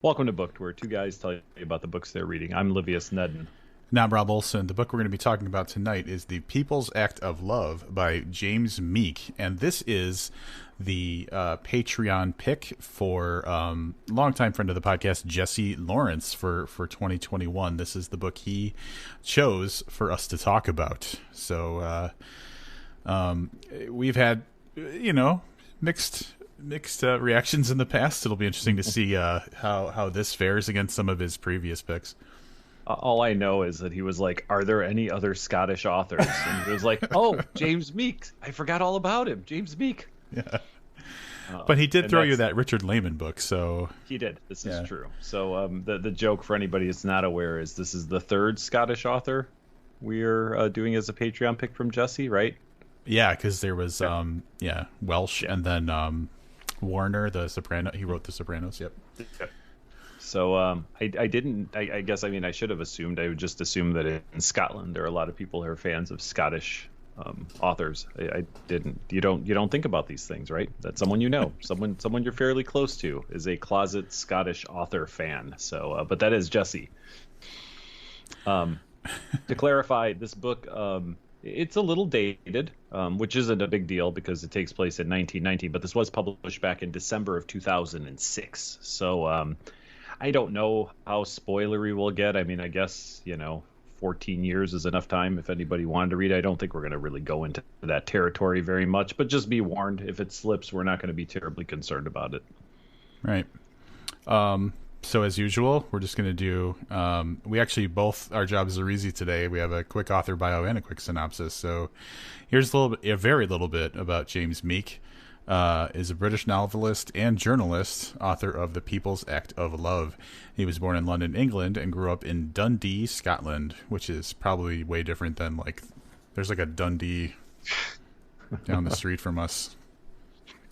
Welcome to Booked, where two guys tell you about the books they're reading. I'm Livius Nedden. Now, Rob Olson, the book we're going to be talking about tonight is The People's Act of Love by James Meek. And this is the Patreon pick for longtime friend of the podcast, Jesse Lawrence, for 2021. This is the book he chose for us to talk about. So we've had, mixed reactions in the past. It'll be interesting to see how this fares against some of his previous picks. All I know is that he was like, are there any other Scottish authors? And he was like, oh, James Meek. I forgot all about him. James Meek. Yeah. But he did throw you that Richard Lehman book, so... He did. This is true. So the joke for anybody that's not aware is this is the third Scottish author we're doing as a Patreon pick from Jesse, right? Yeah, because there was, Welsh, and then Warner, the Soprano. He wrote The Sopranos, yep. So I guess I should have assumed. I would just assume that in Scotland there are a lot of people who are fans of Scottish authors. I didn't. You don't think about these things, right? That someone someone you're fairly close to is a closet Scottish author fan. So, but that is Jesse. To clarify, this book it's a little dated, which isn't a big deal because it takes place in 1990. But this was published back in December of 2006. So. I don't know how spoilery we'll get. I mean, I guess, 14 years is enough time if anybody wanted to read it. I don't think we're going to really go into that territory very much, but just be warned, if it slips, we're not going to be terribly concerned about it. Right. So as usual, we're just going to do, we actually both, our jobs are easy today. We have a quick author bio and a quick synopsis. So here's a very little bit about James Meek. Is a British novelist and journalist, author of The People's Act of Love. He was born in London, England, and grew up in Dundee, Scotland, which is probably way different than, there's a Dundee down the street from us.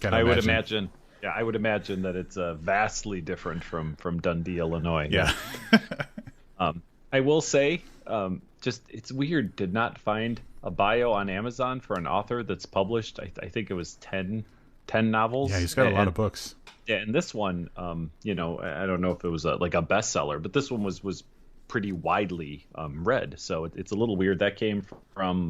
I would imagine that it's vastly different from Dundee, Illinois. Yeah. I will say, it's weird. Did not find a bio on Amazon for an author that's published. I think it was 10 novels. Yeah, he's got a lot of books. Yeah, and this one, I don't know if it was a bestseller, but this one was pretty widely read. So it's a little weird. That came from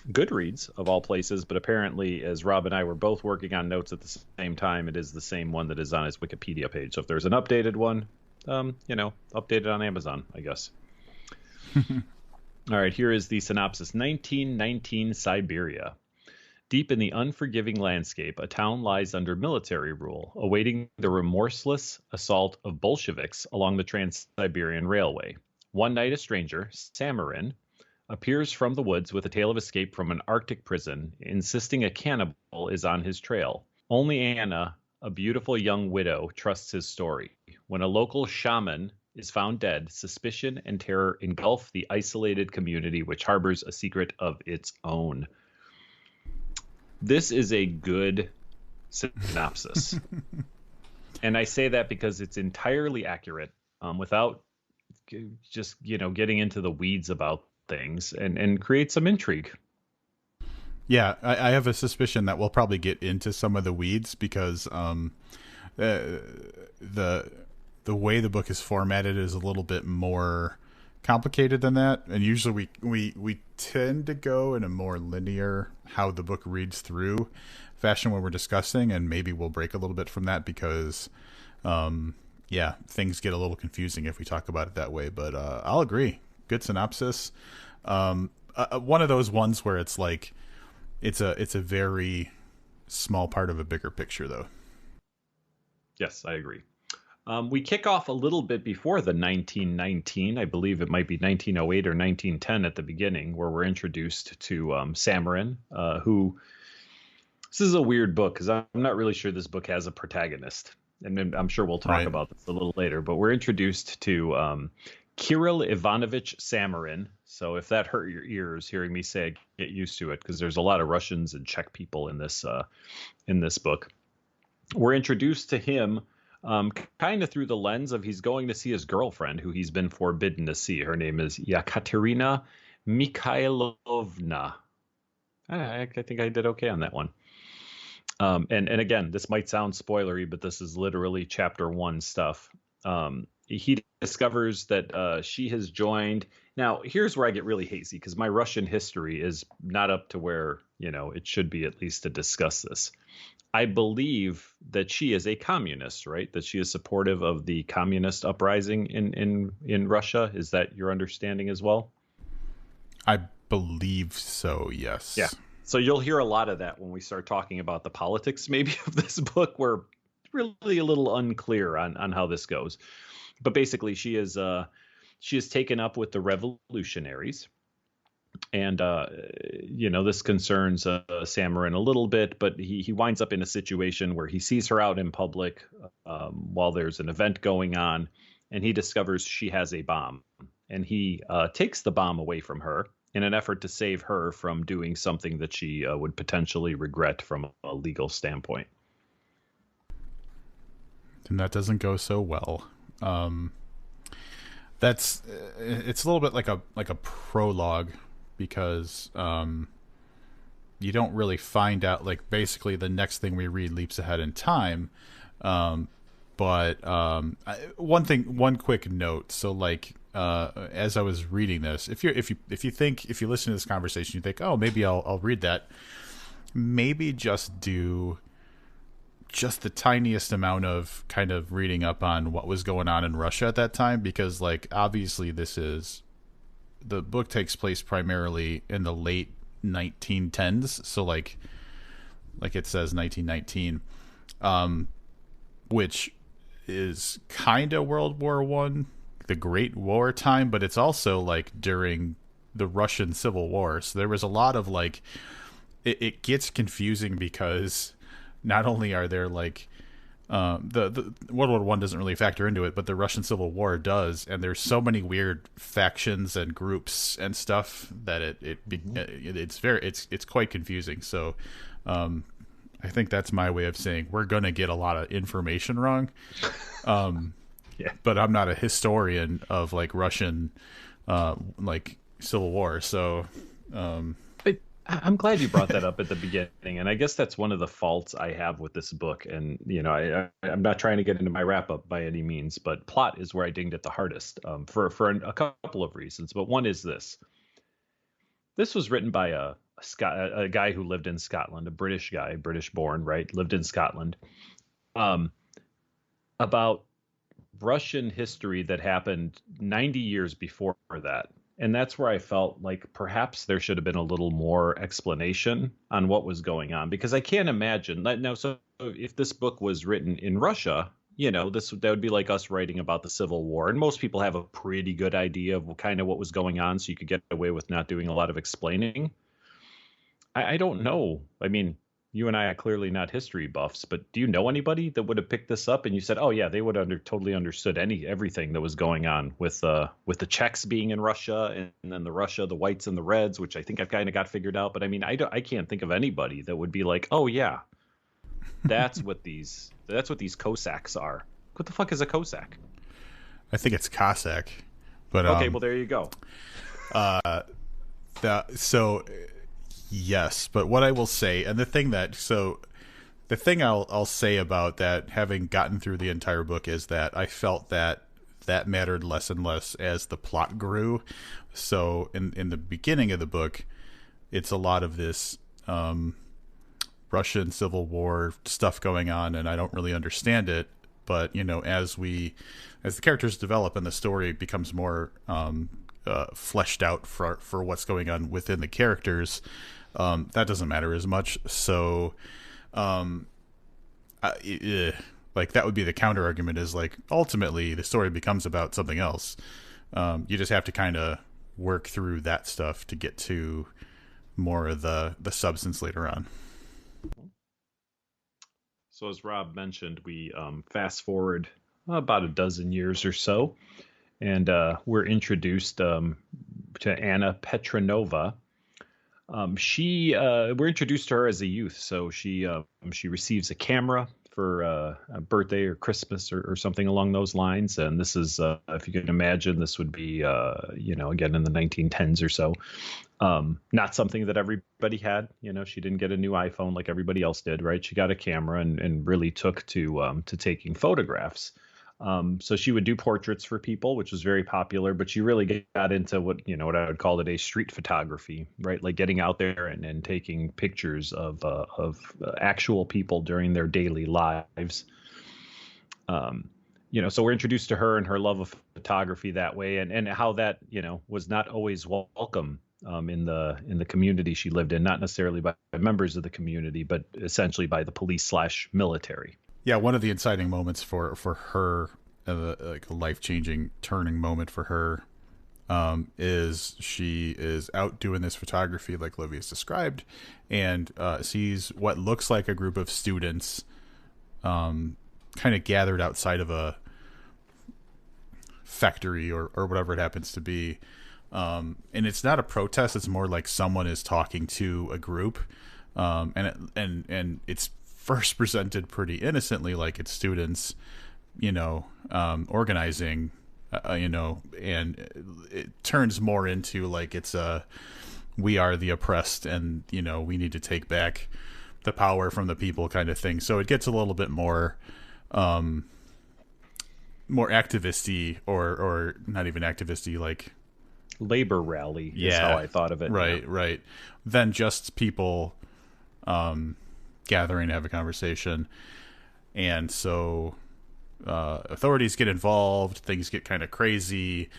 Goodreads, of all places, but apparently, as Rob and I were both working on notes at the same time, it is the same one that is on his Wikipedia page. So if there's an updated one, updated on Amazon, I guess. All right, here is the synopsis. 1919 Siberia. Deep in the unforgiving landscape, a town lies under military rule, awaiting the remorseless assault of Bolsheviks along the Trans-Siberian Railway. One night, a stranger, Samarin, appears from the woods with a tale of escape from an Arctic prison, insisting a cannibal is on his trail. Only Anna, a beautiful young widow, trusts his story. When a local shaman is found dead, suspicion and terror engulf the isolated community, which harbors a secret of its own. This is a good synopsis. And I say that because it's entirely accurate, without just, getting into the weeds about things, and create some intrigue. Yeah, I have a suspicion that we'll probably get into some of the weeds because the way the book is formatted is a little bit more complicated than that, and usually we tend to go in a more linear, how the book reads through fashion when we're discussing, and maybe we'll break a little bit from that because things get a little confusing if we talk about it that way. But I'll agree, good synopsis. One of those ones where it's it's a very small part of a bigger picture, though. Yes, I agree. We kick off a little bit before the 1919. I believe it might be 1908 or 1910 at the beginning, where we're introduced to Samarin, who... This is a weird book because I'm not really sure this book has a protagonist. And I'm sure we'll talk about this a little later. But we're introduced to Kirill Ivanovich Samarin. So if that hurt your ears, hearing me say it, get used to it, because there's a lot of Russians and Czech people in this book. We're introduced to him kind of through the lens of he's going to see his girlfriend, who he's been forbidden to see. Her name is Yekaterina Mikhailovna. I think I did okay on that one. And again, this might sound spoilery, but this is literally chapter 1 stuff. He discovers that she has joined. Now, here's where I get really hazy because my Russian history is not up to where, it should be, at least to discuss this. I believe that she is a communist, right? That she is supportive of the communist uprising in Russia. Is that your understanding as well? I believe so, Yeah. yes. So you'll hear a lot of that when we start talking about the politics, maybe, of this book. We're really a little unclear on how this goes. But basically, she is taken up with the revolutionaries, and this concerns Samarin a little bit. But he winds up in a situation where he sees her out in public while there's an event going on, and he discovers she has a bomb, and he takes the bomb away from her in an effort to save her from doing something that she would potentially regret from a legal standpoint. And that doesn't go so well. That's it's a little bit like a prologue because you don't really find out, like, basically the next thing we read leaps ahead in time. One quick note. So, like, as I was reading this, if you listen to this conversation, you think, oh, maybe I'll read that. Maybe just do just the tiniest amount of kind of reading up on what was going on in Russia at that time, because, like, obviously the book takes place primarily in the late 1910s. So like it says 1919, which is kind of World War One, the Great War time, but it's also like during the Russian Civil War. So there was a lot of, like, it gets confusing because not only are there, like, the World War One doesn't really factor into it, but the Russian Civil War does, and there's so many weird factions and groups and stuff that it's quite confusing. So, I think that's my way of saying we're gonna get a lot of information wrong. Yeah. But I'm not a historian of, like, Russian, like, Civil War, so. I'm glad you brought that up at the beginning, and I guess that's one of the faults I have with this book. And I'm not trying to get into my wrap up by any means, but plot is where I dinged it the hardest, for a couple of reasons. But one is this: this was written by a guy who lived in Scotland, a British guy, British born, right, lived in Scotland, about Russian history that happened 90 years before that. And that's where I felt like perhaps there should have been a little more explanation on what was going on, because I can't imagine that now. So if this book was written in Russia, that would be like us writing about the Civil War. And most people have a pretty good idea of what was going on. So you could get away with not doing a lot of explaining. I don't know. I mean, you and I are clearly not history buffs, but do you know anybody that would have picked this up and you said, oh yeah, they would have totally understood everything that was going on with the Czechs being in Russia, and then the whites and the reds, which I think I've kind of got figured out. But I mean, I can't think of anybody that would be like, oh yeah, that's what these Cossacks are. What the fuck is a Cossack? I think it's Cossack, but okay, well there you go. So yes, but what I will say, and the thing I'll say about that, having gotten through the entire book, is that I felt that mattered less and less as the plot grew. So in the beginning of the book, it's a lot of this Russian Civil War stuff going on, and I don't really understand it. But as the characters develop and the story becomes more fleshed out for what's going on within the characters, that doesn't matter as much. So, like, that would be the counter argument, is like, ultimately the story becomes about something else. You just have to kind of work through that stuff to get to more of the substance later on. So as Rob mentioned, we fast forward about a dozen years or so, and we're introduced to Anna Petronova. We're introduced to her as a youth. So she receives a camera for a birthday or Christmas or something along those lines. And this is, if you can imagine, this would be, again, in the 1910s or so. Not something that everybody had. She didn't get a new iPhone like everybody else did, right? She got a camera and really took to taking photographs. So she would do portraits for people, which was very popular, but she really got into what I would call today street photography, right? Like getting out there and taking pictures of actual people during their daily lives. So we're introduced to her and her love of photography that way, and how that, was not always welcome in the community she lived in, not necessarily by members of the community, but essentially by the police/military. Yeah, one of the inciting moments for her, like a life-changing turning moment for her, is she is out doing this photography like Livia's described, and sees what looks like a group of students kind of gathered outside of a factory or whatever it happens to be. And it's not a protest. It's more like someone is talking to a group. And it's first presented pretty innocently, like it's students, organizing, and it turns more into like it's we are the oppressed, and, we need to take back the power from the people kind of thing. So it gets a little bit more activisty, or not even activisty, like labor rally is how I thought of it. Right. Than just people gathering to have a conversation. And so authorities get involved, things get kind of crazy.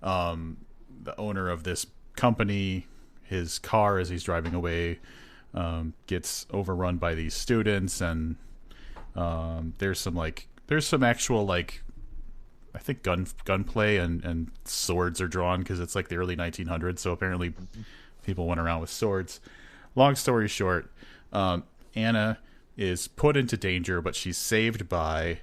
The owner of this company, his car as he's driving away, gets overrun by these students, and there's some actual, like, I think gunplay and swords are drawn, because it's like the early 1900s, so apparently people went around with swords. Long story short, Anna is put into danger, but she's saved by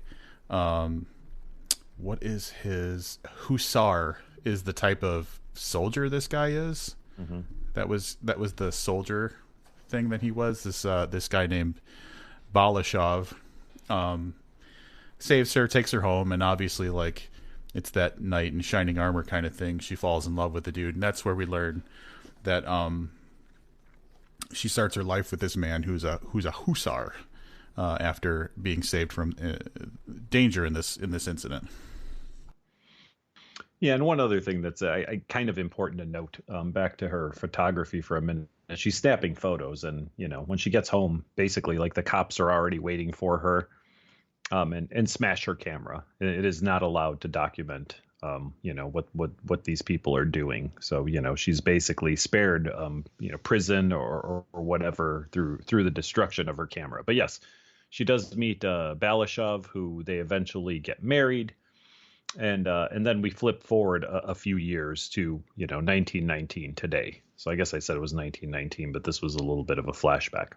what is his hussar is the type of soldier this guy is. Mm-hmm. That was the soldier thing that he was. This guy named Balashov saves her, takes her home, and obviously, like, it's that knight in shining armor kind of thing. She falls in love with the dude, and that's where we learn that she starts her life with this man who's a hussar after being saved from danger in this incident. Yeah, and one other thing that's kind of important to note, back to her photography for a minute. She's snapping photos, and when she gets home, basically, like, the cops are already waiting for her, and smash her camera. It is not allowed to document, what these people are doing. So, she's basically spared, prison or whatever through the destruction of her camera. But yes, she does meet Balashov, who they eventually get married. And then we flip forward a few years to 1919 today. So I guess I said it was 1919, but this was a little bit of a flashback.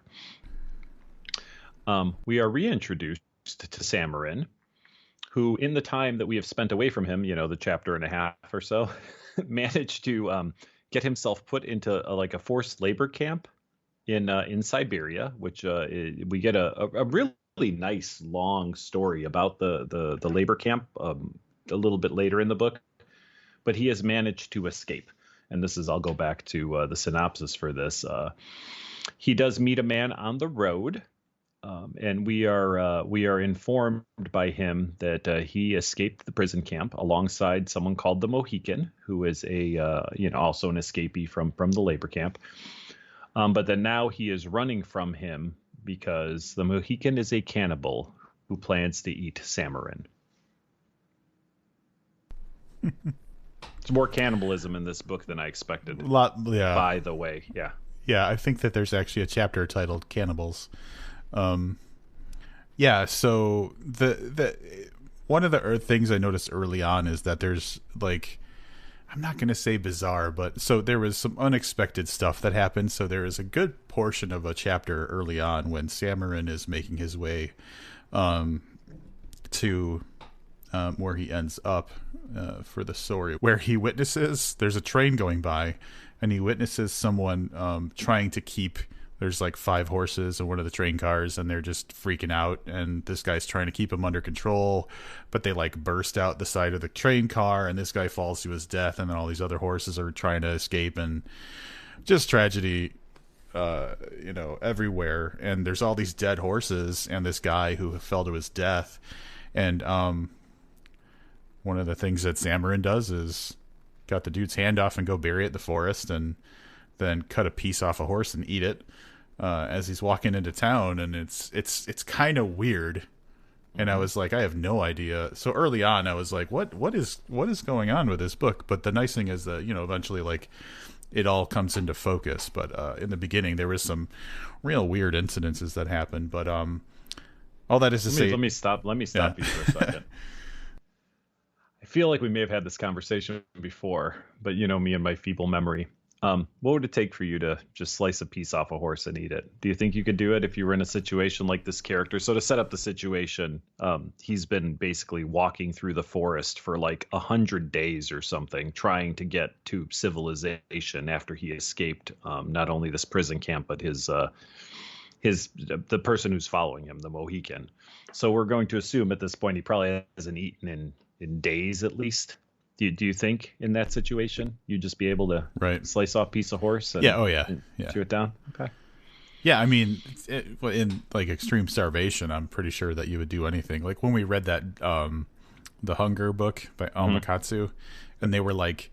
We are reintroduced to Samarin, who, in the time that we have spent away from him, the chapter and a half or so, managed to get himself put into a forced labor camp in Siberia, which we get a really nice long story about the labor camp a little bit later in the book, but he has managed to escape. And I'll go back to the synopsis for this. He does meet a man on the road, and we are informed by him that he escaped the prison camp alongside someone called the Mohican, who is also an escapee from the labor camp. But then now he is running from him because the Mohican is a cannibal who plans to eat Samarin. It's more cannibalism in this book than I expected. Yeah. By the way, yeah. Yeah, I think that there's actually a chapter titled Cannibals. Yeah, so the one of the things I noticed early on is that there's, like, I'm not going to say bizarre, but so there was some unexpected stuff that happened. So there is a good portion of a chapter early on when Samarin is making his way to where he ends up for the story, where he witnesses there's a train going by, and he witnesses someone trying to keep. There's like 5 horses in one of the train cars, and they're just freaking out, and this guy's trying to keep them under control, but they like burst out the side of the train car, and this guy falls to his death, and then all these other horses are trying to escape, and just tragedy everywhere. And there's all these dead horses and this guy who fell to his death, and one of the things that Zamarin does is got the dude's hand off and go bury it in the forest, and then cut a piece off a horse and eat it as he's walking into town. And it's kind of weird. And I was like, I have no idea. So early on, I was like, what is going on with this book? But the nice thing is that, eventually, like, it all comes into focus. But in the beginning, there was some real weird incidences that happened. But all that is to say, let me stop you for a second. I feel like we may have had this conversation before, but me and my feeble memory. What would it take for you to just slice a piece off a horse and eat it? Do you think you could do it if you were in a situation like this character? So to set up the situation, he's been basically walking through the forest for like 100 days or something, trying to get to civilization after he escaped not only this prison camp, but the person who's following him, the Mohican. So we're going to assume at this point he probably hasn't eaten in days at least. Do you think in that situation you'd just be able to slice off a piece of horse and, chew it down? Okay. Yeah, I mean, in like extreme starvation, I'm pretty sure that you would do anything. Like when we read that the Hunger book by Amakatsu, and they were like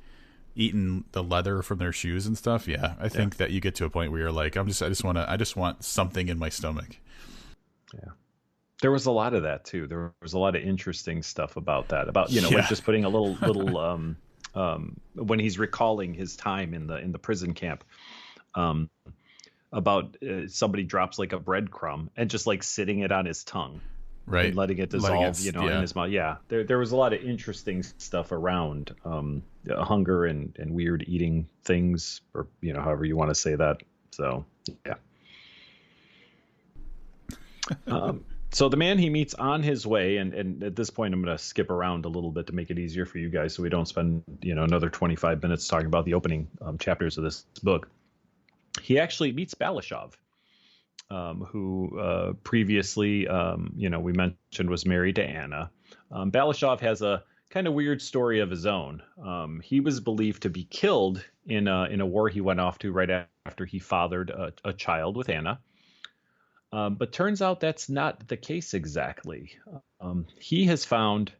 eating the leather from their shoes and stuff. Yeah, I think that you get to a point where you're like, I just want something in my stomach. Yeah. There was a lot of that too. There was a lot of interesting stuff about that. About like just putting a little when he's recalling his time in the prison camp, about somebody drops like a breadcrumb and just like sitting it on his tongue, right, and letting it dissolve, in his mouth. Yeah, there was a lot of interesting stuff around hunger and weird eating things, or however you want to say that. So yeah. So the man he meets on his way, and at this point I'm going to skip around a little bit to make it easier for you guys so we don't spend another 25 minutes talking about the opening chapters of this book. He actually meets Balashov, who previously, we mentioned was married to Anna. Balashov has a kind of weird story of his own. He was believed to be killed in a war he went off to right after he fathered a child with Anna. But turns out that's not the case exactly. He has found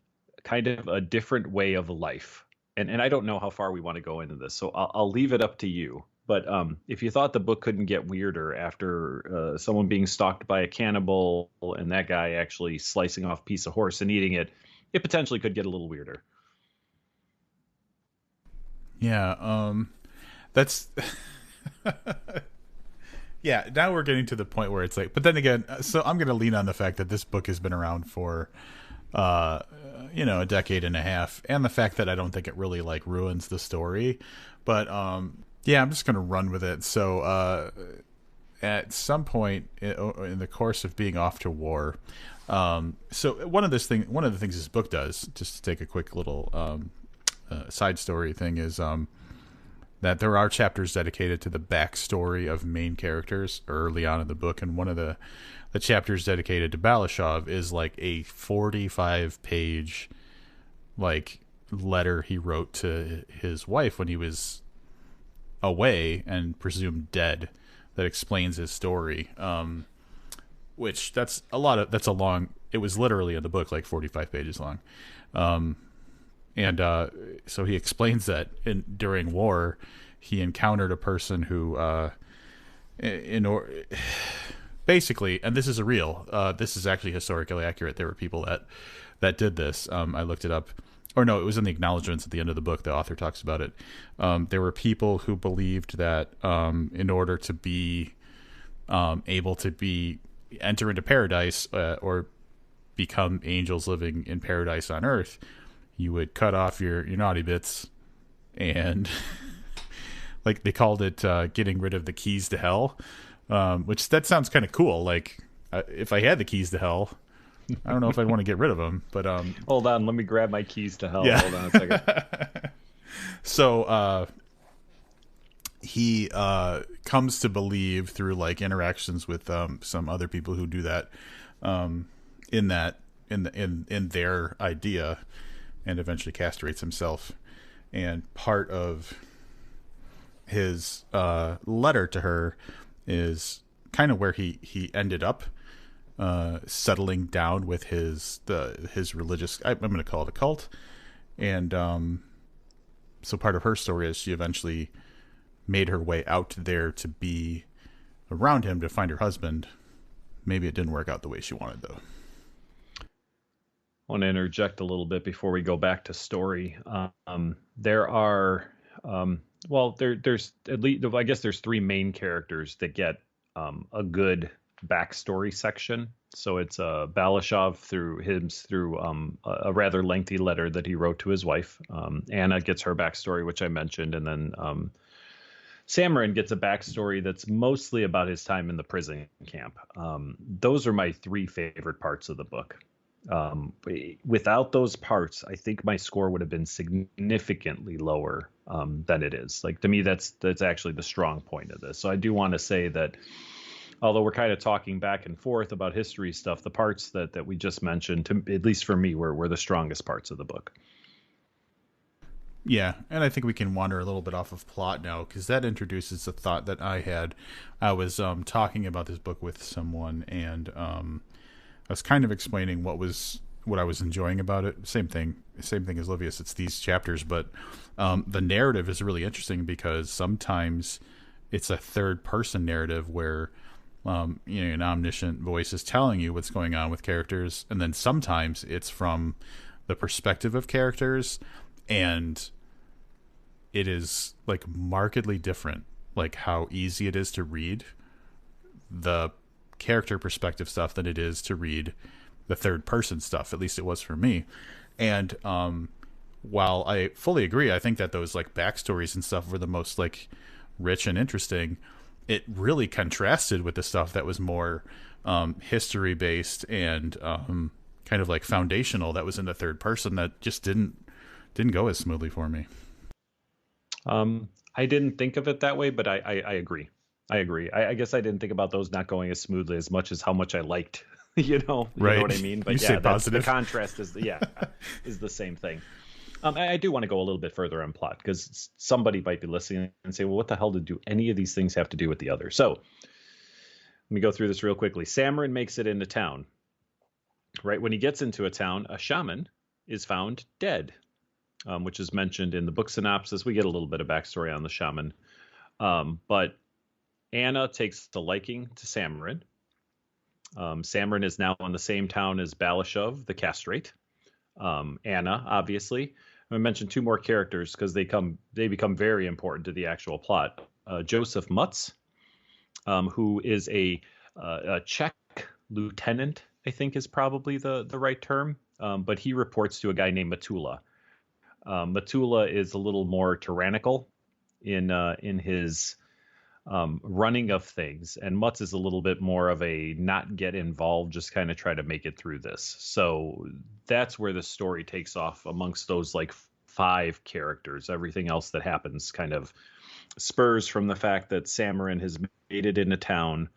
kind of a different way of life. And I don't know how far we want to go into this, so I'll leave it up to you. But if you thought the book couldn't get weirder after someone being stalked by a cannibal and that guy actually slicing off a piece of horse and eating it, it potentially could get a little weirder. Yeah, that's... Yeah, now we're getting to the point where it's like, but then again, so I'm going to lean on the fact that this book has been around for, a decade and a half, and the fact that I don't think it really like ruins the story, but yeah, I'm just going to run with it. So at some point in the course of being off to war, so one of the things this book does, just to take a quick little side story thing, is that there are chapters dedicated to the backstory of main characters early on in the book, and one of the chapters dedicated to Balashov is like a 45-page like letter he wrote to his wife when he was away and presumed dead, that explains his story. Which that's a long. It was literally in the book like 45 pages long. And so he explains that during war, he encountered a person who, basically, and this is this is actually historically accurate. There were people that did this. I looked it up, or no, it was in the acknowledgments at the end of the book. The author talks about it. There were people who believed that in order to be able to enter into paradise or become angels living in paradise on earth, you would cut off your naughty bits, and like they called it getting rid of the keys to hell, which that sounds kind of cool. Like if I had the keys to hell, I don't know if I'd want to get rid of them, but hold on, let me grab my keys to hell. Yeah. Hold on a second. So he comes to believe through like interactions with some other people who do that in their idea, and eventually castrates himself. And part of his letter to her is kind of where he ended up settling down with his religious, I'm going to call it a cult, And so part of her story is she eventually made her way out there to be around him to find her husband. Maybe it didn't work out the way she wanted, though. I want to interject a little bit before we go back to story. There are, there's at least, I guess there's three main characters that get a good backstory section. So it's Balashov through a rather lengthy letter that he wrote to his wife. Anna gets her backstory, which I mentioned, and then Samarin gets a backstory that's mostly about his time in the prison camp. Those are my three favorite parts of the book. Without those parts, I think my score would have been significantly lower than it is. Like, to me, that's actually the strong point of this. So I do want to say that although we're kind of talking back and forth about history stuff, the parts that we just mentioned, at least for me, were the strongest parts of the book. Yeah, and I think we can wander a little bit off of plot now, because that introduces a thought that I had. I was talking about this book with someone, and I was kind of explaining what I was enjoying about it. Same thing as Livius. It's these chapters, but the narrative is really interesting because sometimes it's a third-person narrative where an omniscient voice is telling you what's going on with characters, and then sometimes it's from the perspective of characters, and it is like markedly different, like how easy it is to read the character perspective stuff than it is to read the third person stuff. At least it was for me. And while I fully agree, I think that those like backstories and stuff were the most like rich and interesting, it really contrasted with the stuff that was more history based and kind of like foundational that was in the third person that just didn't go as smoothly for me. I didn't think of it that way, but I agree. I guess I didn't think about those not going as smoothly as much as how much I liked, you know what I mean? But yeah, the contrast is the same thing. I do want to go a little bit further on plot because somebody might be listening and say, well, what the hell do any of these things have to do with the other? So let me go through this real quickly. Samarin makes it into town. Right when he gets into a town, a shaman is found dead, which is mentioned in the book synopsis. We get a little bit of backstory on the shaman. But Anna takes a liking to Samarin. Samarin is now in the same town as Balashov, the castrate. Anna, obviously. I mentioned two more characters because they become very important to the actual plot. Joseph Mutz, who is a Czech lieutenant, I think is probably the right term. But he reports to a guy named Matula. Matula is a little more tyrannical in his running of things, and Mutz is a little bit more of a not get involved, just kind of try to make it through this. So that's where the story takes off amongst those like five characters. Everything else that happens kind of spurs from the fact that Samarin has made it into town,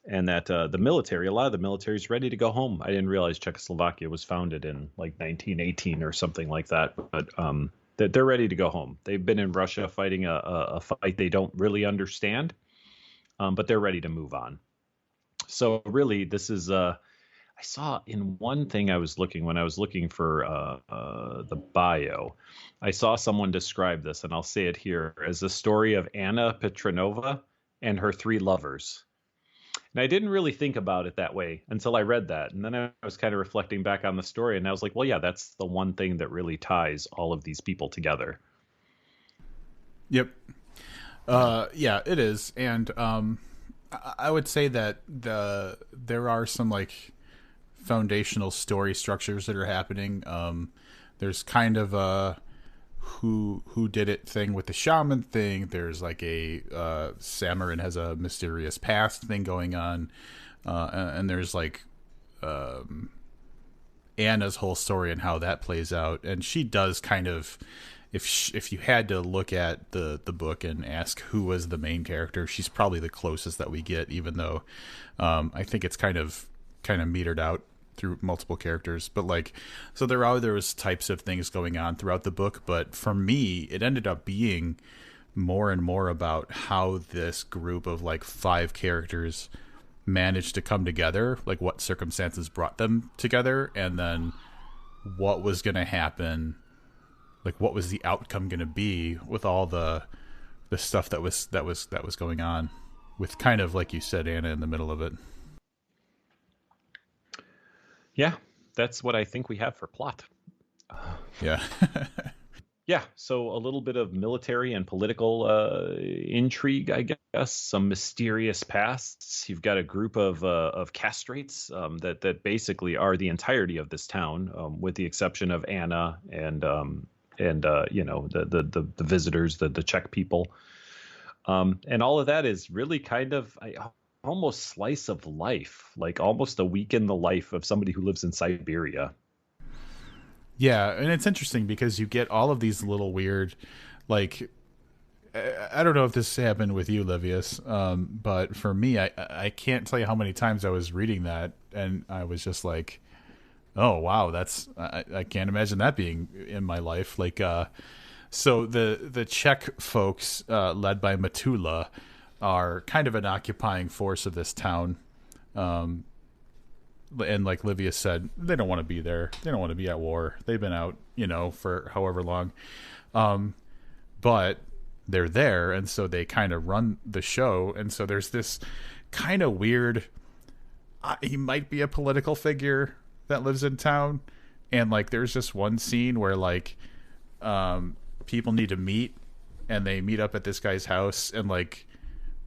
and that a lot of the military is ready to go home. I didn't realize Czechoslovakia was founded in like 1918 or something like that, but that they're ready to go home. They've been in Russia fighting a fight they don't really understand, but they're ready to move on. So really, this is I saw in one thing when I was looking for the bio, I saw someone describe this, and I'll say it here, as the story of Anna Petronova and her three lovers. And I didn't really think about it that way until I read that. And then I was kind of reflecting back on the story, and I was like, well, yeah, that's the one thing that really ties all of these people together. Yep. Yeah, it is. And I would say that there are some like foundational story structures that are happening. There's kind of a who did it thing with the shaman thing. There's like a Samarin has a mysterious past thing going on, and there's like Anna's whole story and how that plays out. And she does kind of, if you had to look at the book and ask who was the main character, she's probably the closest that we get, even though I think it's kind of metered out through multiple characters. But like, so there was types of things going on throughout the book, but for me it ended up being more and more about how this group of like five characters managed to come together, like what circumstances brought them together, and then what was going to happen like what was the outcome going to be with all the stuff that was going on, with kind of like you said, Anna in the middle of it. Yeah, that's what I think we have for plot. Yeah. Yeah, so a little bit of military and political intrigue, I guess. Some mysterious pasts. You've got a group of castrates that basically are the entirety of this town, with the exception of Anna and the visitors, the Czech people, and all of that is really kind of almost slice of life, like almost a week in the life of somebody who lives in Siberia. Yeah, and it's interesting because you get all of these little weird, like, I don't know if this happened with you, Livius, but for me, I can't tell you how many times I was reading that, and I was just like, oh wow, I can't imagine that being in my life. Like, so the Czech folks, led by Matula, are kind of an occupying force of this town. And like Livia said, they don't want to be there. They don't want to be at war. They've been out, for however long. But they're there, and so they kind of run the show. And so there's this kind of weird, he might be a political figure that lives in town. And like there's just one scene where like people need to meet, and they meet up at this guy's house, and like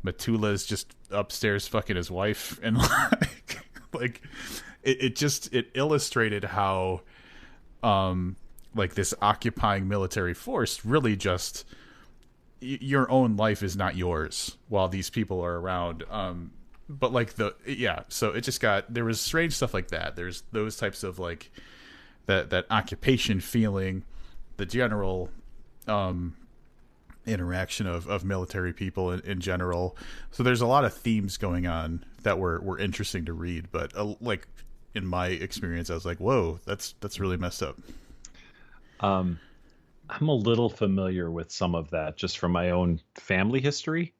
Matula's just upstairs fucking his wife, and like it illustrated how like this occupying military force really just your own life is not yours while these people are around. But like so it just there was strange stuff like that. There's those types of like that occupation feeling, the general interaction of military people in general. So there's a lot of themes going on that were interesting to read, but like in my experience, I was like, whoa, that's really messed up. I'm a little familiar with some of that just from my own family history,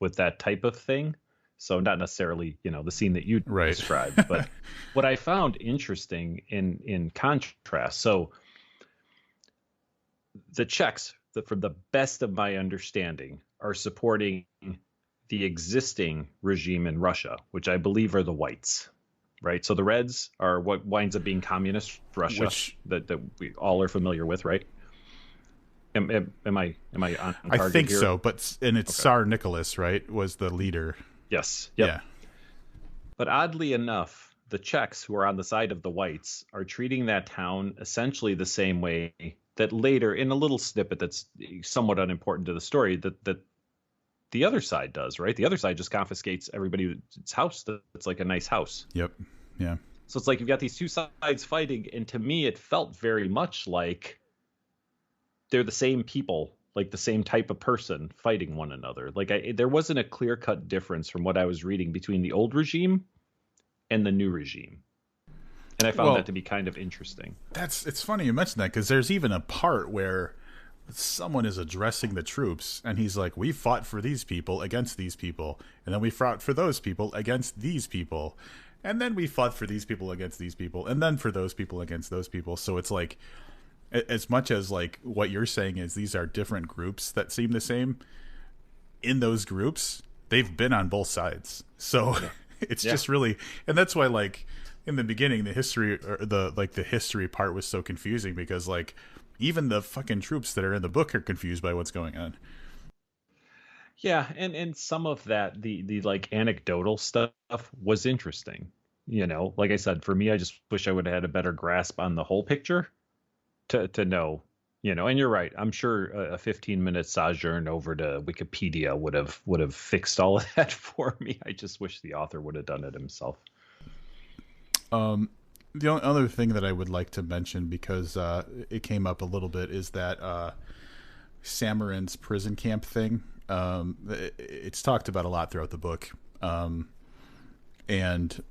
with that type of thing. So not necessarily, the scene that you described, but what I found interesting in contrast. So the Czechs, from the best of my understanding, are supporting the existing regime in Russia, which I believe are the whites, right? So the Reds are what winds up being communist Russia, that we all are familiar with, right? Am I on target I think here? so, but it's okay. Tsar Nicholas, right, was the leader. Yes. Yep. Yeah. But oddly enough, the Czechs, who are on the side of the whites, are treating that town essentially the same way that later, in a little snippet that's somewhat unimportant to the story, that the other side does, right? The other side just confiscates everybody's house that's like a nice house. Yep. Yeah. So it's like you've got these two sides fighting, and to me it felt very much like they're the same people, like the same type of person fighting one another. Like there wasn't a clear-cut difference from what I was reading between the old regime and the new regime. And I found that to be kind of interesting. It's funny you mentioned that, because there's even a part where someone is addressing the troops, and he's like, we fought for these people against these people, and then we fought for those people against these people, and then we fought for these people against these people, and then for those people against those people. So it's like, as much as like what you're saying is these are different groups that seem the same, in those groups they've been on both sides. So it's just really, and that's why like in the beginning the history, or the history part was so confusing, because like even the fucking troops that are in the book are confused by what's going on. Yeah, and some of that, the like anecdotal stuff was interesting. Like I said, for me, I just wish I would have had a better grasp on the whole picture to know, and you're right. I'm sure a 15-minute sojourn over to Wikipedia would have fixed all of that for me. I just wish the author would have done it himself. The only other thing that I would like to mention, because it came up a little bit, is that Samarin's prison camp thing. It's talked about a lot throughout the book. And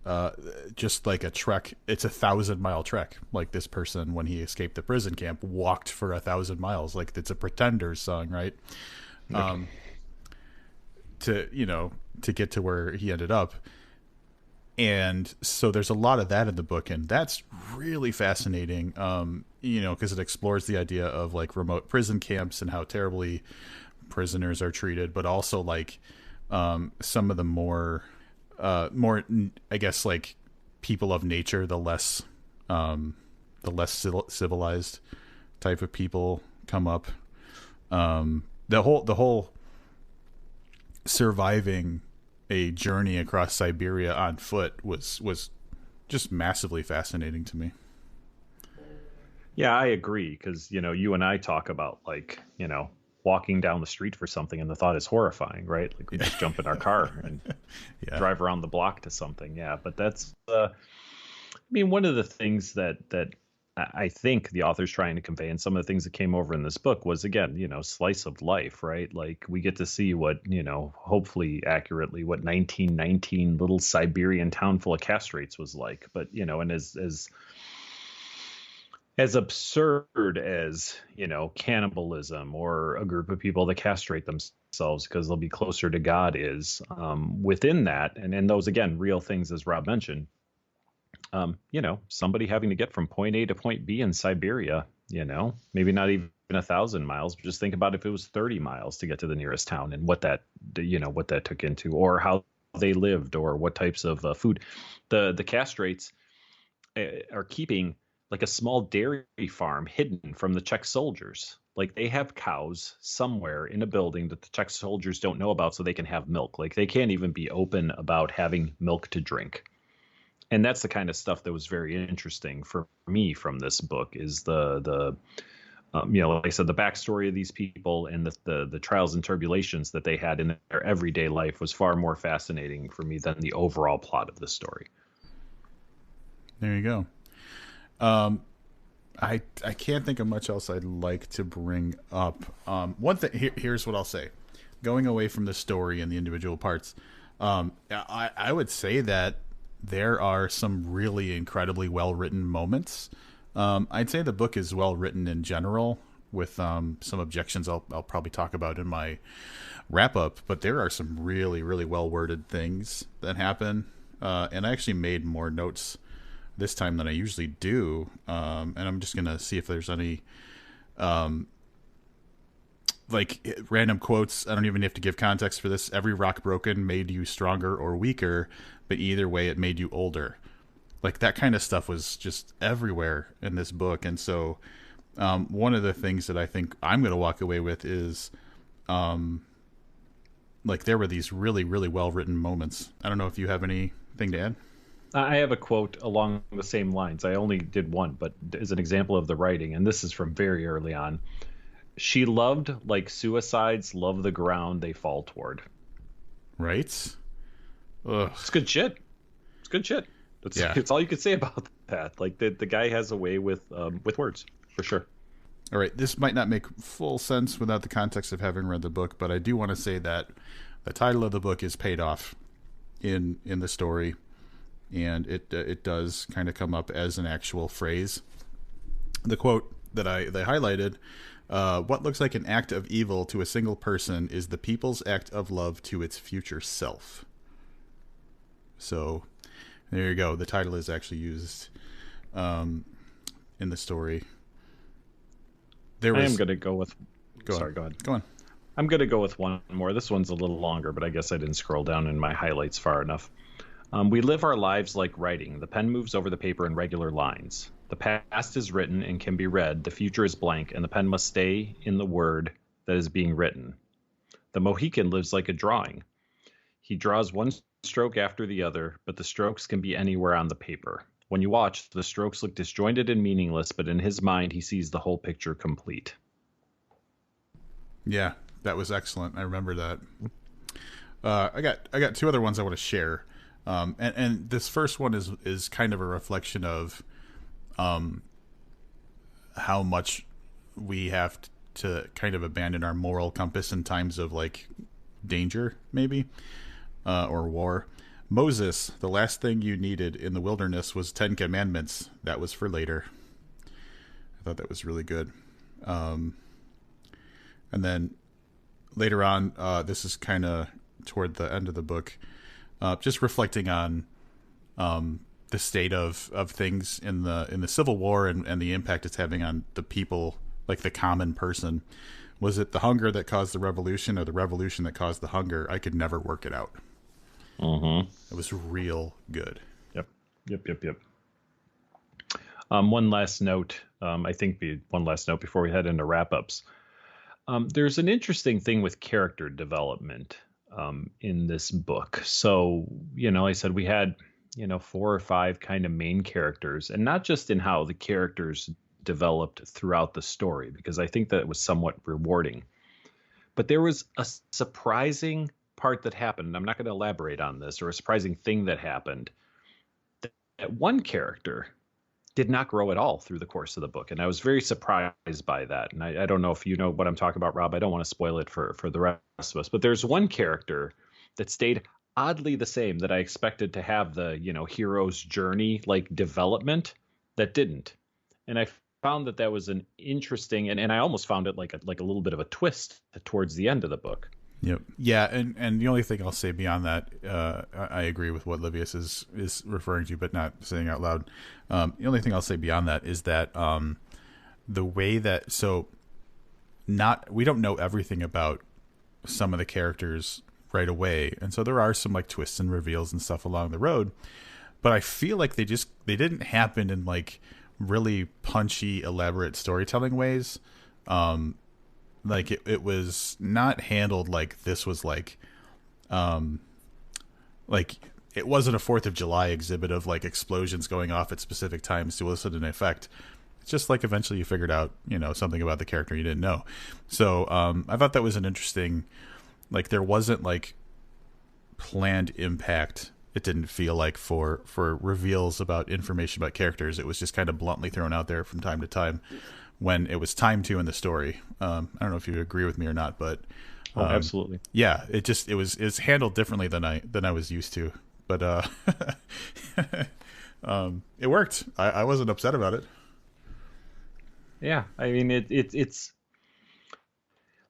just like a trek, it's 1,000-mile trek. Like this person, when he escaped the prison camp, walked for 1,000 miles. Like it's a Pretenders song, right? Okay. To get to where he ended up. And so there's a lot of that in the book, and that's really fascinating. because it explores the idea of like remote prison camps and how terribly prisoners are treated, but also like some of the more I guess like people of nature, the less civilized type of people come up. The whole surviving a journey across Siberia on foot was just massively fascinating to me. Yeah, I agree because you and I talk about like walking down the street for something, and the thought is horrifying, right? Like we just jump in our car and Yeah. drive around the block to something. Yeah, but that's I mean, one of the things that I think the author's trying to convey, and some of the things that came over in this book was, again, slice of life, right? Like we get to see what, hopefully accurately, what 1919 little Siberian town full of castrates was like. But, and as absurd as, cannibalism or a group of people that castrate themselves because they'll be closer to God is, within that, and those, again, real things, as Rob mentioned, somebody having to get from point A to point B in Siberia, maybe not even 1,000 miles, but just think about if it was 30 miles to get to the nearest town and what that took into, or how they lived, or what types of food. The castrates are keeping like a small dairy farm hidden from the Czech soldiers. Like they have cows somewhere in a building that the Czech soldiers don't know about so they can have milk. Like they can't even be open about having milk to drink. And that's the kind of stuff that was very interesting for me from this book is the like I said, the backstory of these people and the trials and tribulations that they had in their everyday life was far more fascinating for me than the overall plot of the story. There you go. I can't think of much else I'd like to bring up. One thing here's what I'll say. Going away from the story and the individual parts, I would say that there are some really incredibly well written moments. I'd say the book is well written in general, with some objections I'll probably talk about in my wrap up. But there are some really, really well worded things that happen, and I actually made more notes this time than I usually do. And I'm just gonna see if there's any like random quotes. I don't even have to give context for this. Every rock broken made you stronger or weaker, but either way it made you older. Like that kind of stuff was just everywhere in this book. And so one of the things that I think I'm going to walk away with is like there were these really, really well written moments. I don't know if you have anything to add. I have a quote along the same lines. I only did one, but as an example of the writing, and this is from very early on. She loved like suicides love the ground they fall toward. Right? Ugh. It's good shit. It's good shit. It's all you could say about that. Like the guy has a way with words, for sure. All right, this might not make full sense without the context of having read the book, but I do want to say that the title of the book is paid off in the story, and it does kind of come up as an actual phrase. The quote that I highlighted, what looks like an act of evil to a single person is the people's act of love to its future self. So there you go. The title is actually used in the story. I am going to go with... Sorry, go ahead. Go on. I'm going to go with one more. This one's a little longer, but I guess I didn't scroll down in my highlights far enough. We live our lives like writing. The pen moves over the paper in regular lines. The past is written and can be read. The future is blank, and the pen must stay in the word that is being written. The Mohican lives like a drawing. He draws one stroke after the other, but the strokes can be anywhere on the paper. When you watch, the strokes look disjointed and meaningless, but in his mind, he sees the whole picture complete. Yeah, that was excellent. I remember that. I got two other ones I want to share. And this first one is kind of a reflection of how much we have to kind of abandon our moral compass in times of like danger, maybe, or war. Moses, the last thing you needed in the wilderness was 10 commandments. That was for later. I thought that was really good. And then later on, this is kind of toward the end of the book, just reflecting on the state of things in the Civil War and the impact it's having on the people, like the common person. Was it the hunger that caused the revolution, or the revolution that caused the hunger? I could never work it out. It was real good. Yep. One last note. One last note before we head into wrap-ups. There's an interesting thing with character development in this book. So, I said we had, 4 or 5 kind of main characters, and not just in how the characters developed throughout the story, because I think that it was somewhat rewarding. But there was a surprising part that happened, and I'm not going to elaborate on this, or a surprising thing that happened, that one character did not grow at all through the course of the book. And I was very surprised by that. And I don't know if you know what I'm talking about, Rob. I don't want to spoil it for the rest of us. But there's one character that stayed oddly the same, that I expected to have the, hero's journey, like development, that didn't. And I found that was an interesting, and I almost found it like a little bit of a twist towards the end of the book. Yep. Yeah, and the only thing I'll say beyond that, I agree with what Livius is referring to, but not saying out loud. The only thing I'll say beyond that is that the way that we don't know everything about some of the characters right away, and so there are some like twists and reveals and stuff along the road. But I feel like they didn't happen in like really punchy, elaborate storytelling ways. Like it was not handled like this was like it wasn't a 4th of July exhibit of like explosions going off at specific times to elicit an effect. It's just like eventually you figured out, something about the character you didn't know. So I thought that was an interesting, like there wasn't like planned impact. It didn't feel like for reveals about information about characters. It was just kind of bluntly thrown out there from time to time when it was time to in the story. I don't know if you agree with me or not, but absolutely. Yeah, it's handled differently than I was used to, but it worked. I wasn't upset about it. Yeah, I mean it's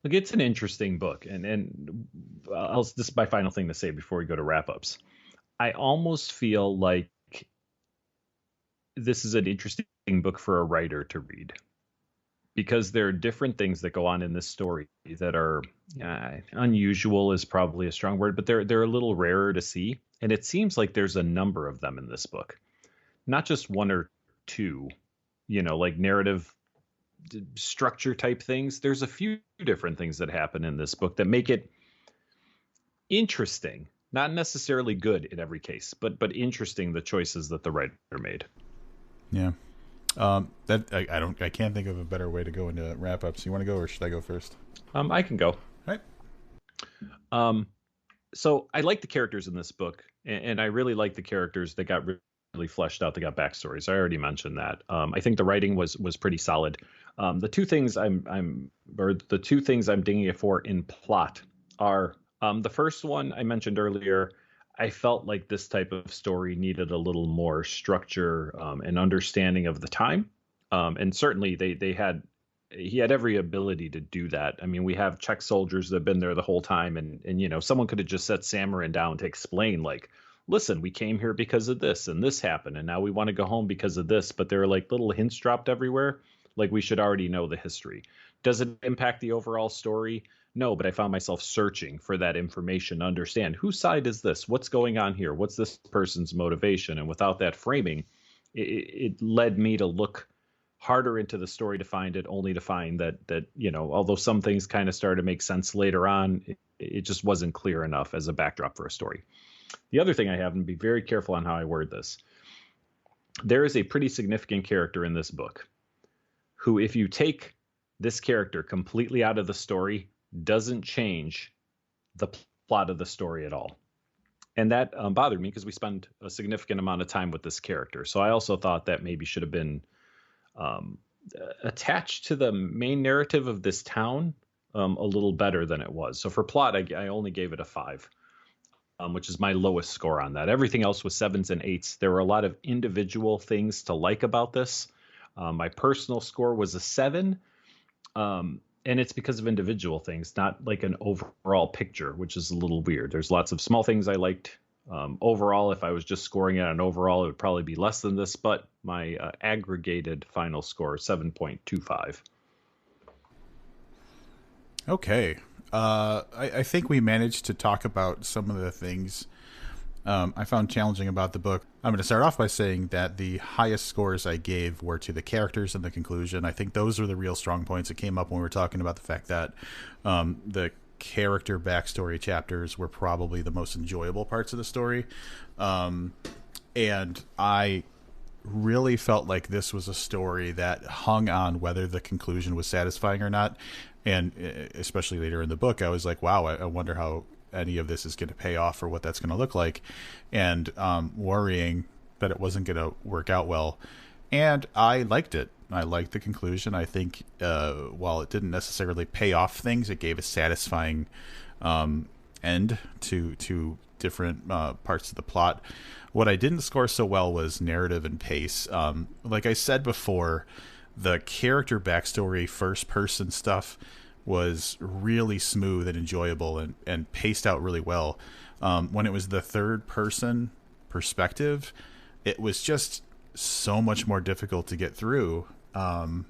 look, it's an interesting book, and this is my final thing to say before we go to wrap ups. I almost feel like this is an interesting book for a writer to read, because there are different things that go on in this story that are unusual is probably a strong word, but they're a little rarer to see. And it seems like there's a number of them in this book, not just 1 or 2, like narrative structure type things. There's a few different things that happen in this book that make it interesting, not necessarily good in every case, but interesting, the choices that the writer made. Yeah. That I can't think of a better way to go into wrap ups. You want to go, or should I go first? I can go. All right. So I like the characters in this book, and I really like the characters that got really fleshed out. They got backstories. I already mentioned that. I think the writing was pretty solid. The two things I'm dinging it for in plot are the first one I mentioned earlier. I felt like this type of story needed a little more structure and understanding of the time. And certainly he had every ability to do that. I mean, we have Czech soldiers that have been there the whole time. And someone could have just set Samarin down to explain, like, listen, we came here because of this and this happened. And now we want to go home because of this. But there are like little hints dropped everywhere. Like we should already know the history. Does it impact the overall story? No, but I found myself searching for that information to understand whose side is this? What's going on here? What's this person's motivation? And without that framing, it led me to look harder into the story to find it, only to find that although some things kind of started to make sense later on, it just wasn't clear enough as a backdrop for a story. The other thing I have, and be very careful on how I word this, there is a pretty significant character in this book who, if you take this character completely out of the story, doesn't change the plot of the story at all. And that bothered me because we spend a significant amount of time with this character. So I also thought that maybe should have been attached to the main narrative of this town a little better than it was. So for plot, I only gave it a 5, which is my lowest score on that. Everything else was 7s and 8s. There were a lot of individual things to like about this. My personal score was a 7. And it's because of individual things, not like an overall picture, which is a little weird. There's lots of small things I liked Overall, if I was just scoring it on overall, it would probably be less than this, but my aggregated final score is 7.25. Okay. I think we managed to talk about some of the things I found challenging about the book. I'm going to start off by saying that the highest scores I gave were to the characters and the conclusion. I think those are the real strong points that came up when we were talking about the fact that the character backstory chapters were probably the most enjoyable parts of the story. And I really felt like this was a story that hung on whether the conclusion was satisfying or not. And especially later in the book, I was like, wow, I wonder how any of this is going to pay off or what that's going to look like. And worrying that it wasn't going to work out well. And I liked it. I liked the conclusion. I think while it didn't necessarily pay off things, it gave a satisfying end to different parts of the plot. What I didn't score so well was narrative and pace. Like I said before, the character backstory, first-person stuff was really smooth and enjoyable and paced out really well. When it was the third-person perspective, it was just so much more difficult to get through. And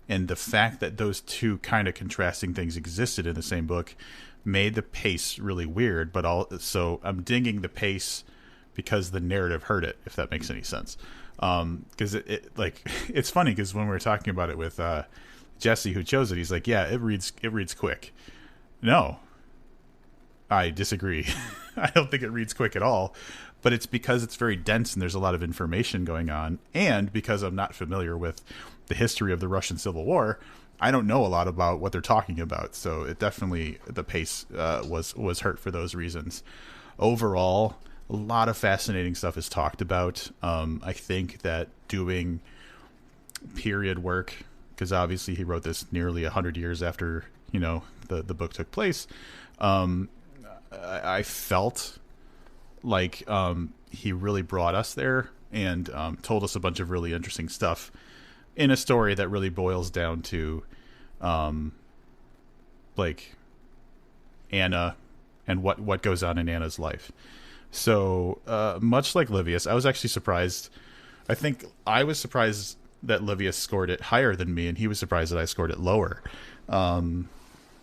the fact that those two kind of contrasting things existed in the same book made the pace really weird. But so I'm dinging the pace because the narrative hurt it, if that makes any sense. Because it's funny because when we were talking about it with Jesse, who chose it, he's like, "Yeah, it reads quick." No, I disagree. I don't think it reads quick at all. But it's because it's very dense and there's a lot of information going on, and because I'm not familiar with the history of the Russian Civil War, I don't know a lot about what they're talking about. So it definitely, the pace was hurt for those reasons. Overall, a lot of fascinating stuff is talked about. I think that doing period work, because obviously he wrote this nearly 100 years after the book took place, I felt like he really brought us there and told us a bunch of really interesting stuff in a story that really boils down to like Anna and what goes on in Anna's life. So much like Livius, I was actually surprised. I think I was surprised that Livius scored it higher than me, and he was surprised that I scored it lower.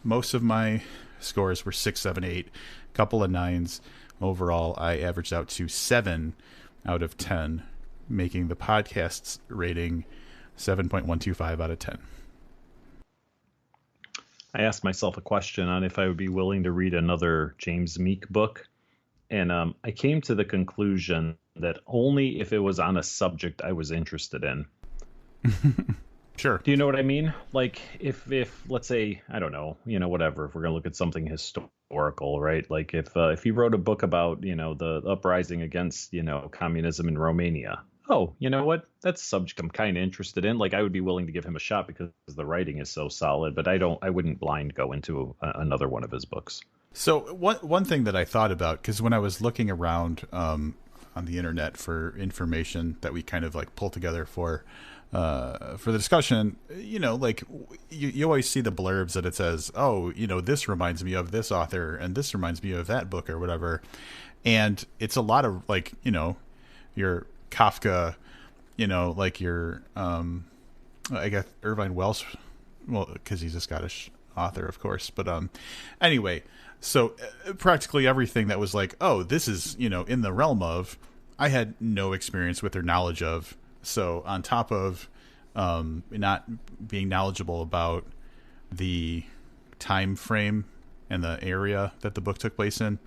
Most of my scores were 6, 7, 8, couple of 9s. Overall, I averaged out to 7 out of 10, making the podcast's rating 7.125 out of 10. I asked myself a question on if I would be willing to read another James Meek book. And I came to the conclusion that only if it was on a subject I was interested in. Sure. Do you know what I mean? Like if let's say, I don't know, whatever, if we're going to look at something historical, right? Like if he wrote a book about, the uprising against, communism in Romania. Oh, you know what? That's a subject I'm kind of interested in. Like I would be willing to give him a shot because the writing is so solid, but I wouldn't blind go into another one of his books. So one thing that I thought about, because when I was looking around on the internet for information that we kind of like pull together for the discussion, like you always see the blurbs that it says, oh, this reminds me of this author and this reminds me of that book or whatever. And it's a lot of like, your Kafka, like your, I guess Irvine Welsh, well, because he's a Scottish author, of course. But anyway, so practically everything that was like, oh, this is, in the realm of, I had no experience with or knowledge of. So on top of not being knowledgeable about the time frame and the area that the book took place in,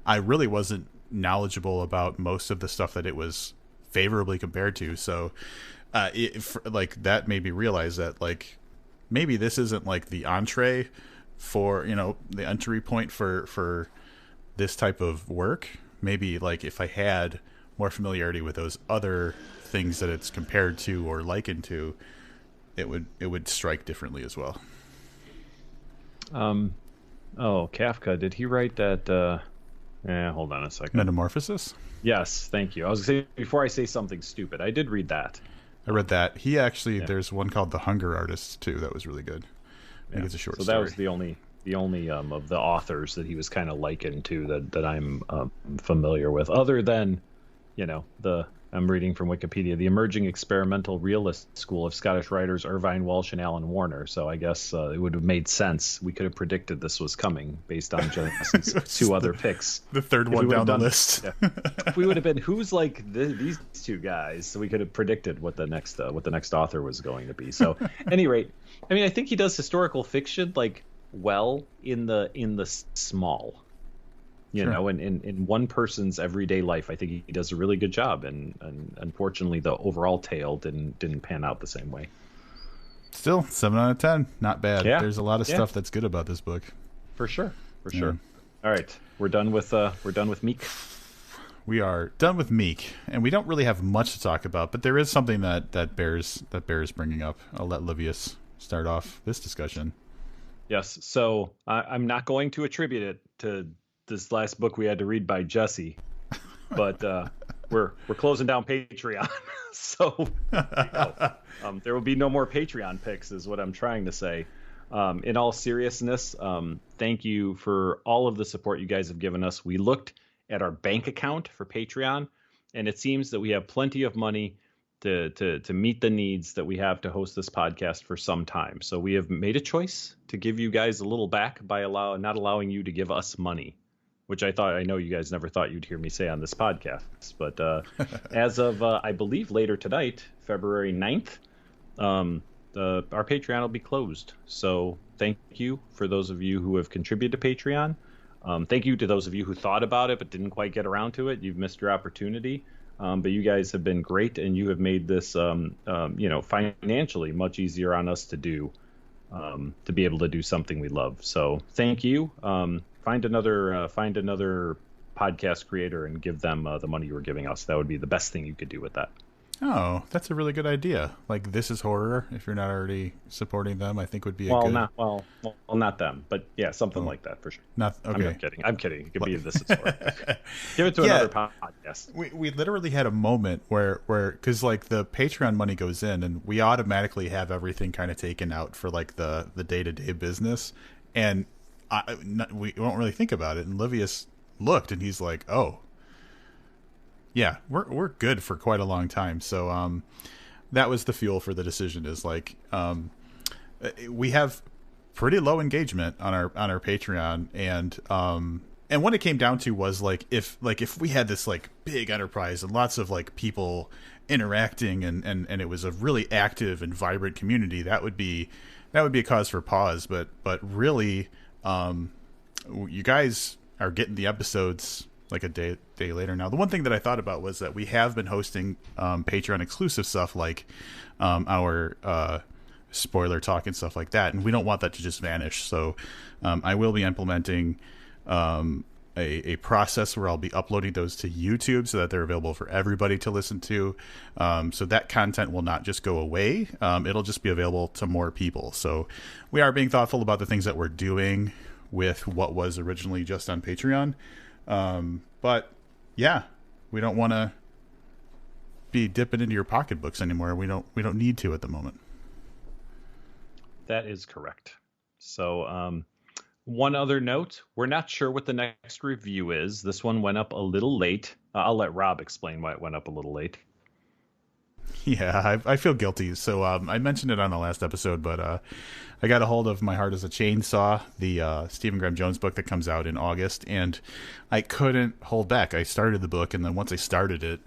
I really wasn't knowledgeable about most of the stuff that it was favorably compared to. So like that made me realize that like maybe this isn't like the entree for, the entry point for this type of work. Maybe like if I had more familiarity with those other things that it's compared to or likened to, it would strike differently as well. Kafka, did he write that hold on a second. Metamorphosis? Yes, thank you. I was going to say, before I say something stupid, I did read that. I read that. He actually, there's one called The Hunger Artist too that was really good. I think it's a short story. So that was the only the only of the authors that he was kind of likened to that I'm familiar with, other than, I'm reading from Wikipedia, the emerging experimental realist school of Scottish writers Irvine Welsh and Alan Warner. So I guess it would have made sense. We could have predicted this was coming based on Justin's two other picks. The third one down the list. Yeah. If we would have been who's like these two guys, so we could have predicted what the next author was going to be. So, at any rate, I mean, I think he does historical fiction like well in the small. In one person's everyday life, I think he does a really good job, and unfortunately, the overall tale didn't pan out the same way. Still, 7 out of 10, not bad. Yeah. There's a lot of stuff that's good about this book. For sure. All right, we're done with Meek. We are done with Meek, and we don't really have much to talk about, but there is something that bears bringing up. I'll let Livius start off this discussion. Yes, so I'm not going to attribute it to this last book we had to read by Jesse, but we're closing down Patreon, so there will be no more Patreon picks, is what I'm trying to say. In all seriousness, thank you for all of the support you guys have given us. We looked at our bank account for Patreon, and it seems that we have plenty of money to meet the needs that we have to host this podcast for some time. So we have made a choice to give you guys a little back by not allowing you to give us money, which I know you guys never thought you'd hear me say on this podcast. But as of, I believe, later tonight, February 9th, our Patreon will be closed. So thank you for those of you who have contributed to Patreon. Thank you to those of you who thought about it but didn't quite get around to it. You've missed your opportunity. But you guys have been great, and you have made this, financially much easier on us to do, to be able to do something we love. So thank you. Find another podcast creator and give them the money you were giving us. That would be the best thing you could do with that. Oh, that's a really good idea. Like, This Is Horror, if you're not already supporting them, I think would be not them, but yeah, something like that for sure. Okay. I'm kidding. It could be This Is Horror. Give it to another podcast. We literally had a moment where because like the Patreon money goes in, and we automatically have everything kind of taken out for like the day-to-day business, and we don't really think about it. And Livius looked, and he's like, "Oh, yeah, we're good for quite a long time." So that was the fuel for the decision. Is like we have pretty low engagement on our Patreon, and what it came down to was like if we had this like big enterprise and lots of like people interacting and it was a really active and vibrant community, that would be a cause for pause. But really, you guys are getting the episodes like a day later now. The one thing that I thought about was that we have been hosting Patreon exclusive stuff like our spoiler talk and stuff like that, and we don't want that to just vanish. So I will be implementing a process where I'll be uploading those to YouTube so that they're available for everybody to listen to. So that content will not just go away. It'll just be available to more people. So we are being thoughtful about the things that we're doing with what was originally just on Patreon. But yeah, we don't want to be dipping into your pocketbooks anymore. We don't need to at the moment. That is correct. So, one other note, we're not sure what the next review is. This one went up a little late. I'll let Rob explain why it went up a little late. Yeah, I feel guilty. So I mentioned it on the last episode, but I got a hold of My Heart is a Chainsaw, the Stephen Graham Jones book that comes out in August, and I couldn't hold back. I started the book, and then once I started it,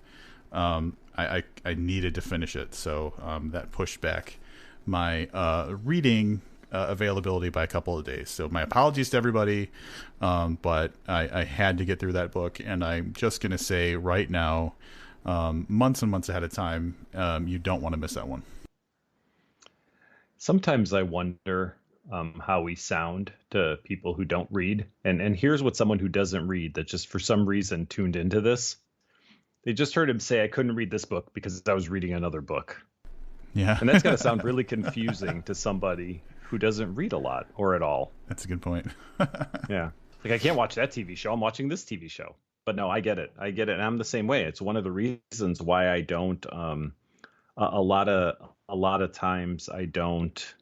I needed to finish it. So that pushed back my reading availability by a couple of days. So my apologies to everybody, but I had to get through that book, and I'm just going to say right now, months and months ahead of time, you don't want to miss that one. Sometimes I wonder how we sound to people who don't read. And here's what someone who doesn't read, that just for some reason tuned into this, they just heard him say, I couldn't read this book because I was reading another book. Yeah. And that's got to sound really confusing to somebody who doesn't read a lot or at all. That's a good point. Yeah. Like, I can't watch that TV show. I'm watching this TV show. But no, I get it. And I'm the same way. It's one of the reasons why I don't, a lot of times I don't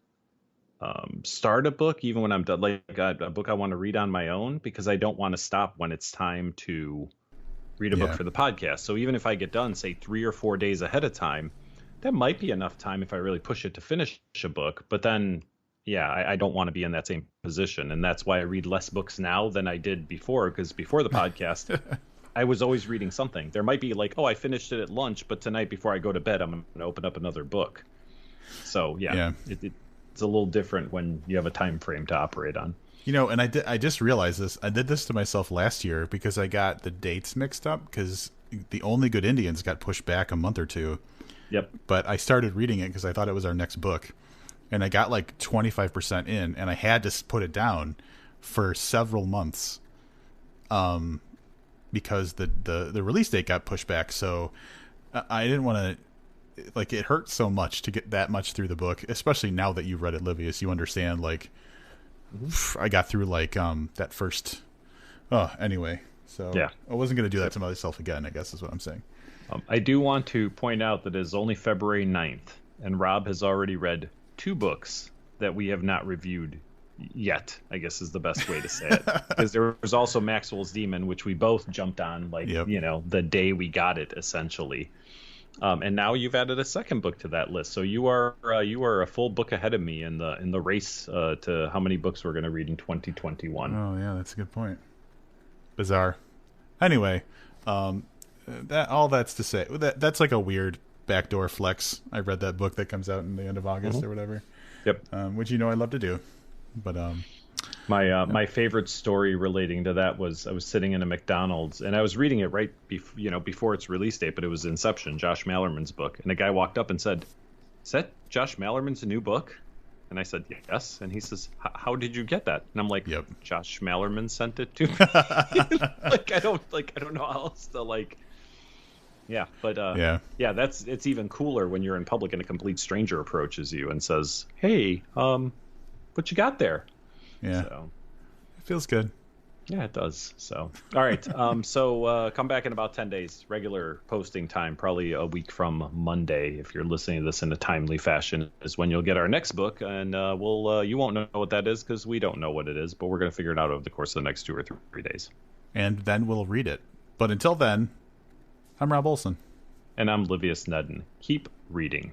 start a book even when I'm done, like a book I want to read on my own, because I don't want to stop when it's time to read a book Yeah. for the podcast. So even if I get done, say 3 or 4 days ahead of time, that might be enough time if I really push it to finish a book. But then, yeah, I don't want to be in that same position. And that's why I read less books now than I did before, because before the podcast, I was always reading something. There might be like, oh, I finished it at lunch, but tonight before I go to bed, I'm going to open up another book. So, yeah. It's a little different when you have a time frame to operate on. And I just realized this. I did this to myself last year because I got the dates mixed up because The Only Good Indians got pushed back a month or two. Yep. But I started reading it because I thought it was our next book. And I got like 25% in, and I had to put it down for several months because the release date got pushed back. So I didn't want to... Like, it hurt so much to get that much through the book, especially now that you've read it, Livius. You understand, like... I got through like that first. Anyway, so yeah, I wasn't going to do that to myself again, I guess is what I'm saying. I do want to point out that it is only February 9th, and Rob has already read 2 books that we have not reviewed yet, I guess is the best way to say it. Because there was also Maxwell's Demon, which we both jumped on the day we got it, essentially. And now you've added a second book to that list, so you are a full book ahead of me in the race to how many books we're going to read in 2021. Oh yeah, that's a good point. Bizarre. Anyway, that's to say that's like a weird backdoor flex. I read that book that comes out in the end of August or whatever. Yep. Which I love to do, but my favorite story relating to that was I was sitting in a McDonald's and I was reading it right before its release date, but it was Inception, Josh Malerman's book, and a guy walked up and said, "Is that Josh Malerman's new book?" And I said, "Yes." And he says, "How did you get that?" And I'm like, "Yep, Josh Malerman sent it to me." I don't know how else to Yeah, but it's even cooler when you're in public and a complete stranger approaches you and says, "Hey, what you got there?" Yeah, so it feels good. Yeah, it does. So, all right. So come back in about 10 days. Regular posting time, probably a week from Monday. If you're listening to this in a timely fashion, is when you'll get our next book, and you won't know what that is because we don't know what it is, but we're going to figure it out over the course of the next 2 or 3 days. And then we'll read it. But until then, I'm Rob Olson, and I'm Livius Nedden. Keep reading.